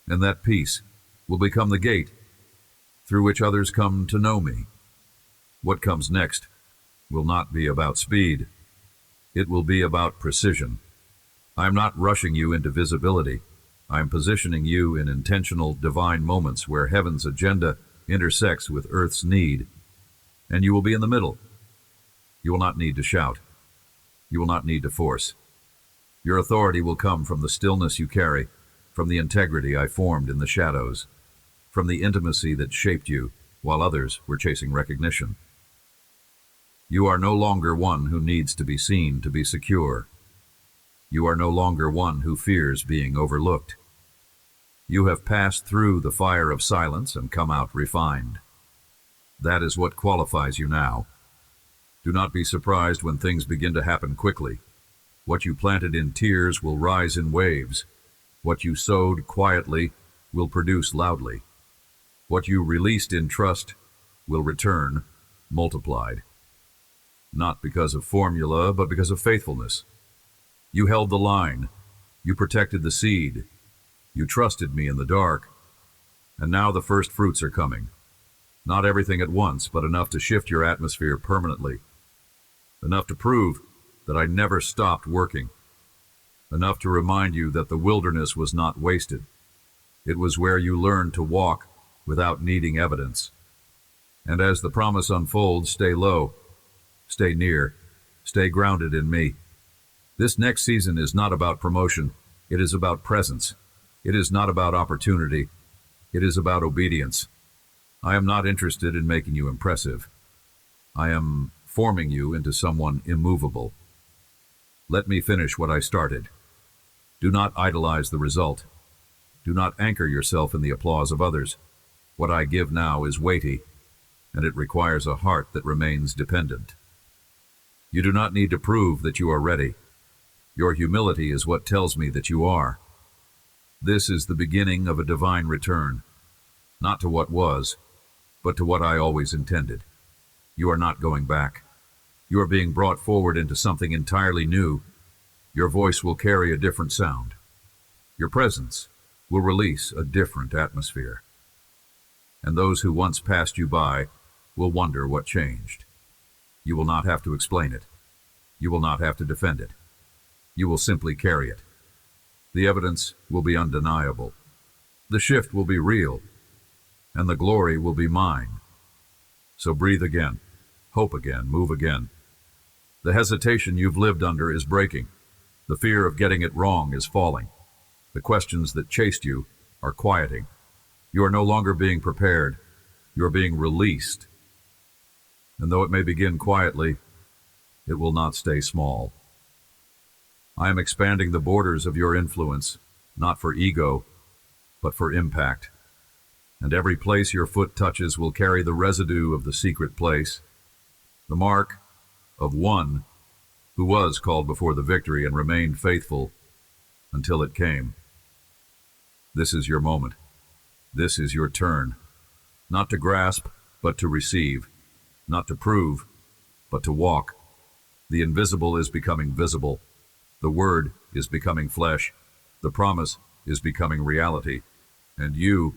And that peace will become the gate through which others come to know me. What comes next will not be about speed. It will be about precision. I am not rushing you into visibility. I am positioning you in intentional divine moments where heaven's agenda intersects with earth's need. And you will be in the middle. You will not need to shout. You will not need to force. Your authority will come from the stillness you carry, from the integrity I formed in the shadows, from the intimacy that shaped you while others were chasing recognition. You are no longer one who needs to be seen to be secure. You are no longer one who fears being overlooked. You have passed through the fire of silence and come out refined. That is what qualifies you now. Do not be surprised when things begin to happen quickly. What you planted in tears will rise in waves. What you sowed quietly will produce loudly. What you released in trust will return multiplied. Not because of formula, but because of faithfulness. You held the line. You protected the seed. You trusted me in the dark. And now the first fruits are coming. Not everything at once, but enough to shift your atmosphere permanently. Enough to prove that I never stopped working. Enough to remind you that the wilderness was not wasted. It was where you learned to walk without needing evidence. And as the promise unfolds, stay low, stay near, stay grounded in me. This next season is not about promotion. It is about presence. It is not about opportunity. It is about obedience. I am not interested in making you impressive. I am forming you into someone immovable. Let me finish what I started. Do not idolize the result. Do not anchor yourself in the applause of others. What I give now is weighty, and it requires a heart that remains dependent. You do not need to prove that you are ready. Your humility is what tells me that you are. This is the beginning of a divine return, not to what was, but to what I always intended. You are not going back. You are being brought forward into something entirely new. Your voice will carry a different sound. Your presence will release a different atmosphere. And those who once passed you by will wonder what changed. You will not have to explain it. You will not have to defend it. You will simply carry it. The evidence will be undeniable. The shift will be real, and the glory will be mine. So breathe again, hope again, move again. The hesitation you've lived under is breaking. The fear of getting it wrong is falling. The questions that chased you are quieting. You are no longer being prepared. You are being released. And though it may begin quietly, it will not stay small. I am expanding the borders of your influence, not for ego, but for impact. And every place your foot touches will carry the residue of the secret place, the mark of one who was called before the victory and remained faithful until it came. This is your moment. This is your turn. Not to grasp, but to receive. Not to prove, but to walk. The invisible is becoming visible. The word is becoming flesh. The promise is becoming reality. And you,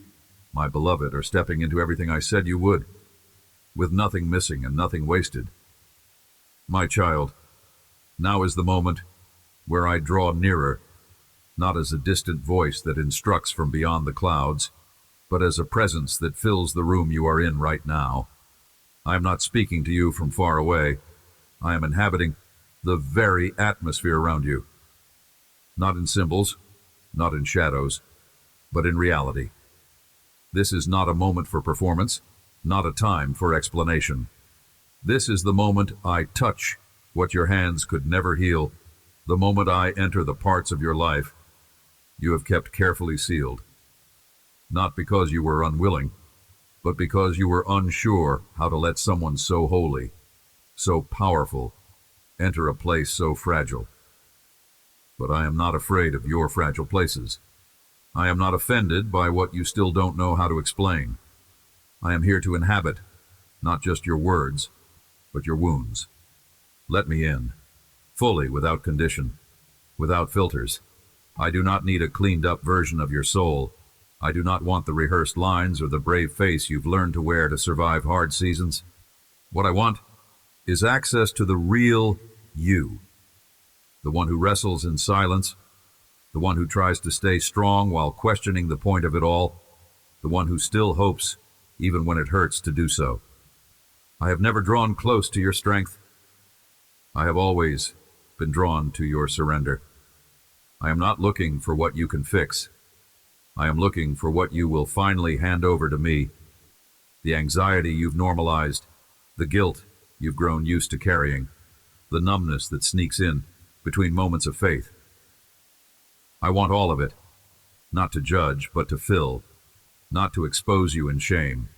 my beloved, are stepping into everything I said you would, with nothing missing and nothing wasted. My child, now is the moment where I draw nearer, not as a distant voice that instructs from beyond the clouds, but as a presence that fills the room you are in right now. I am not speaking to you from far away. I am inhabiting the very atmosphere around you. Not in symbols, not in shadows, but in reality. This is not a moment for performance, not a time for explanation. This is the moment I touch what your hands could never heal, the moment I enter the parts of your life you have kept carefully sealed. Not because you were unwilling, but because you were unsure how to let someone so holy, so powerful, enter a place so fragile. But I am not afraid of your fragile places. I am not offended by what you still don't know how to explain. I am here to inhabit, not just your words, but your wounds. Let me in, fully, without condition, without filters. I do not need a cleaned-up version of your soul. I do not want the rehearsed lines or the brave face you've learned to wear to survive hard seasons. What I want is access to the real you, the one who wrestles in silence, the one who tries to stay strong while questioning the point of it all, the one who still hopes even when it hurts to do so. I have never drawn close to your strength. I have always been drawn to your surrender. I am not looking for what you can fix. I am looking for what you will finally hand over to me. The anxiety you've normalized, the guilt you've grown used to carrying, the numbness that sneaks in between moments of faith. I want all of it, not to judge, but to fill, not to expose you in shame,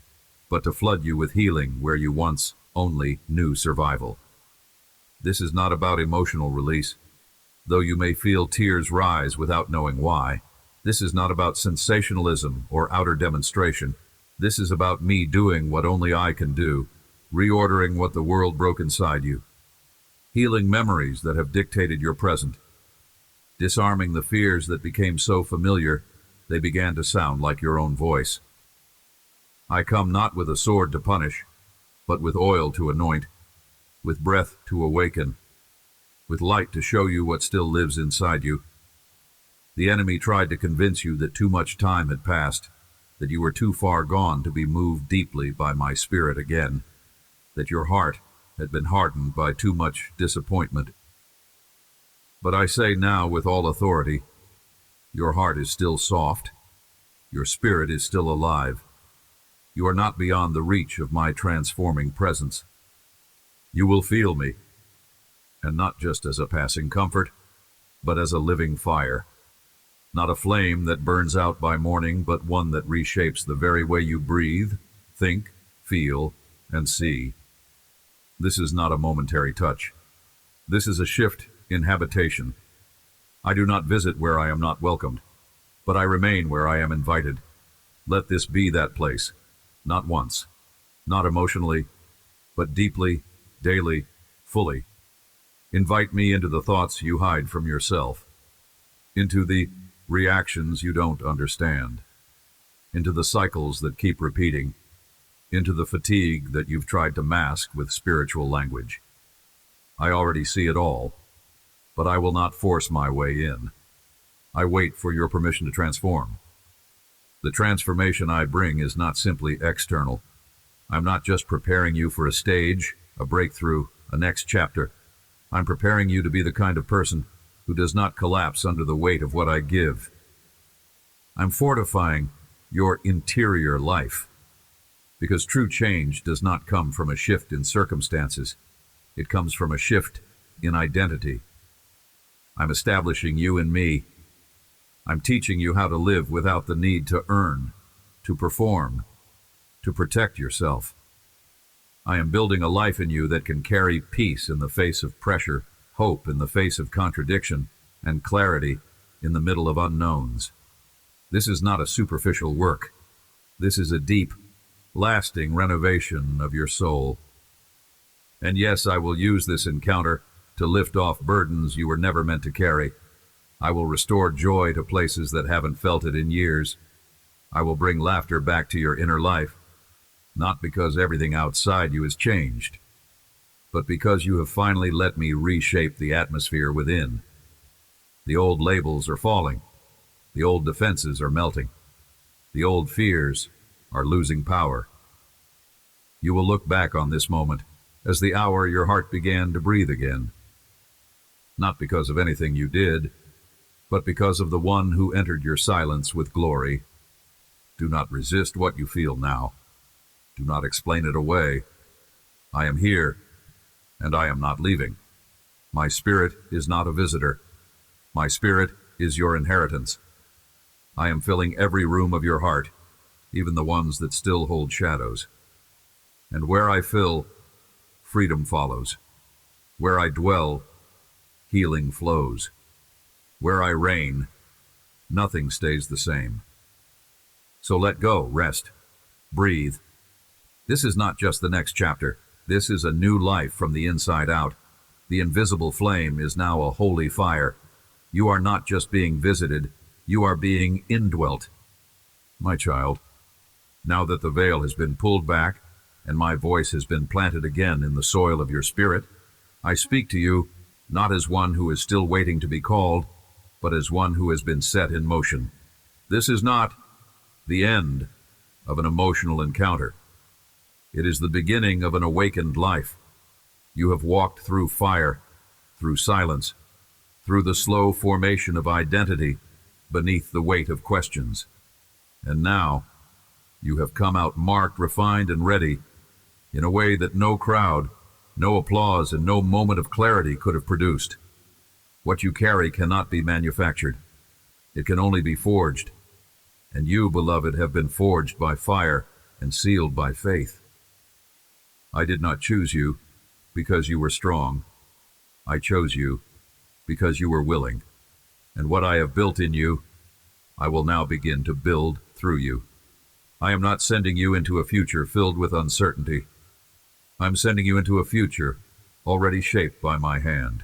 but to flood you with healing where you once only knew survival. This is not about emotional release, though you may feel tears rise without knowing why. This is not about sensationalism or outer demonstration. This is about me doing what only I can do, reordering what the world broke inside you, healing memories that have dictated your present, disarming the fears that became so familiar they began to sound like your own voice. I come not with a sword to punish, but with oil to anoint, with breath to awaken, with light to show you what still lives inside you. The enemy tried to convince you that too much time had passed, that you were too far gone to be moved deeply by my spirit again, that your heart had been hardened by too much disappointment. But I say now with all authority, your heart is still soft, your spirit is still alive. You are not beyond the reach of my transforming presence. You will feel me, and not just as a passing comfort, but as a living fire. Not a flame that burns out by morning, but one that reshapes the very way you breathe, think, feel, and see. This is not a momentary touch. This is a shift in habitation. I do not visit where I am not welcomed, but I remain where I am invited. Let this be that place, not once, not emotionally, but deeply, daily, fully. Invite me into the thoughts you hide from yourself, into the reactions you don't understand, into the cycles that keep repeating, into the fatigue that you've tried to mask with spiritual language. I already see it all, but I will not force my way in. I wait for your permission to transform. The transformation I bring is not simply external. I'm not just preparing you for a stage, a breakthrough, a next chapter. I'm preparing you to be the kind of person who does not collapse under the weight of what I give. I'm fortifying your interior life, because true change does not come from a shift in circumstances. It comes from a shift in identity. I'm establishing you in me. I'm teaching you how to live without the need to earn, to perform, to protect yourself. I am building a life in you that can carry peace in the face of pressure, hope in the face of contradiction, and clarity in the middle of unknowns. This is not a superficial work. This is a deep, lasting renovation of your soul. And yes, I will use this encounter to lift off burdens you were never meant to carry. I will restore joy to places that haven't felt it in years. I will bring laughter back to your inner life, not because everything outside you has changed, but because you have finally let me reshape the atmosphere within. The old labels are falling. The old defenses are melting. The old fears are losing power. You will look back on this moment as the hour your heart began to breathe again, not because of anything you did, but because of the one who entered your silence with glory. Do not resist what you feel now. Do not explain it away. I am here, and I am not leaving. My spirit is not a visitor. My spirit is your inheritance. I am filling every room of your heart, even the ones that still hold shadows. And where I fill, freedom follows. Where I dwell, healing flows. Where I reign, nothing stays the same. So let go, rest, breathe. This is not just the next chapter. This is a new life from the inside out. The invisible flame is now a holy fire. You are not just being visited, you are being indwelt. My child, now that the veil has been pulled back and my voice has been planted again in the soil of your spirit, I speak to you not as one who is still waiting to be called, but as one who has been set in motion. This is not the end of an emotional encounter. It is the beginning of an awakened life. You have walked through fire, through silence, through the slow formation of identity beneath the weight of questions. And now, you have come out marked, refined, and ready in a way that no crowd, no applause, and no moment of clarity could have produced. What you carry cannot be manufactured. It can only be forged. And you, beloved, have been forged by fire, and sealed by faith. I did not choose you because you were strong. I chose you because you were willing. And what I have built in you, I will now begin to build through you. I am not sending you into a future filled with uncertainty. I'm sending you into a future already shaped by my hand.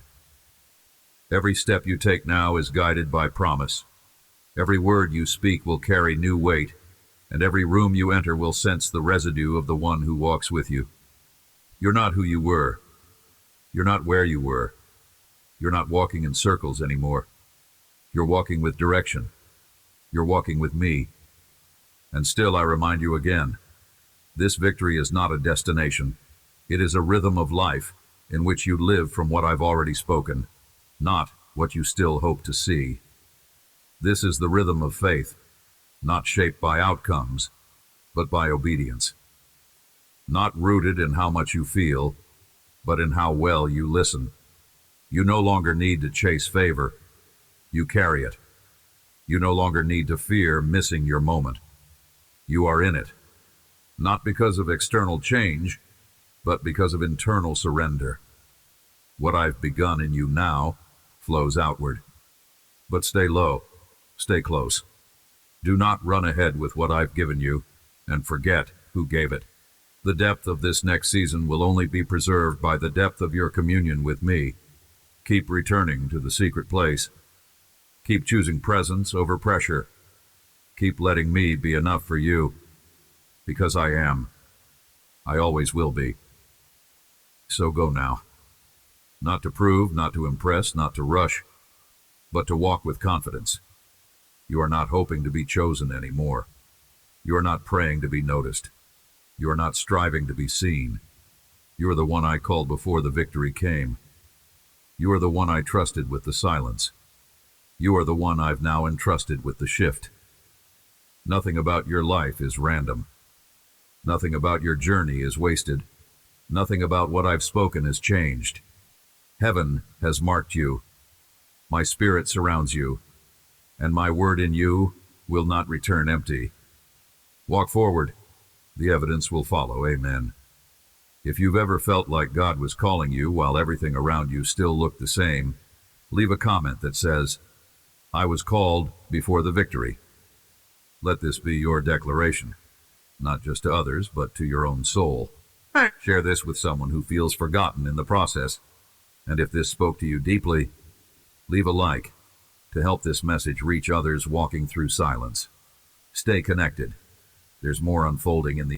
Every step you take now is guided by promise. Every word you speak will carry new weight, and every room you enter will sense the residue of the one who walks with you. You're not who you were. You're not where you were. You're not walking in circles anymore. You're walking with direction. You're walking with me. And still I remind you again, this victory is not a destination. It is a rhythm of life in which you live from what I've already spoken, not what you still hope to see. This is the rhythm of faith, not shaped by outcomes, but by obedience. Not rooted in how much you feel, but in how well you listen. You no longer need to chase favor. You carry it. You no longer need to fear missing your moment. You are in it, not because of external change, but because of internal surrender. What I've begun in you now flows outward. But stay low, stay close. Do not run ahead with what I've given you and forget who gave it. The depth of this next season will only be preserved by the depth of your communion with me. Keep returning to the secret place. Keep choosing presence over pressure. Keep letting me be enough for you, because I am. I always will be. So go now. Not to prove, not to impress, not to rush, but to walk with confidence. You are not hoping to be chosen anymore. You are not praying to be noticed. You are not striving to be seen. You are the one I called before the victory came. You are the one I trusted with the silence. You are the one I've now entrusted with the shift. Nothing about your life is random. Nothing about your journey is wasted. Nothing about what I've spoken has changed. Heaven has marked you. My spirit surrounds you, and my word in you will not return empty. Walk forward. The evidence will follow. Amen. If you've ever felt like God was calling you while everything around you still looked the same, leave a comment that says, "I was called before the victory." Let this be your declaration, not just to others, but to your own soul. Share this with someone who feels forgotten in the process. And if this spoke to you deeply, leave a like to help this message reach others walking through silence. Stay connected. There's more unfolding in the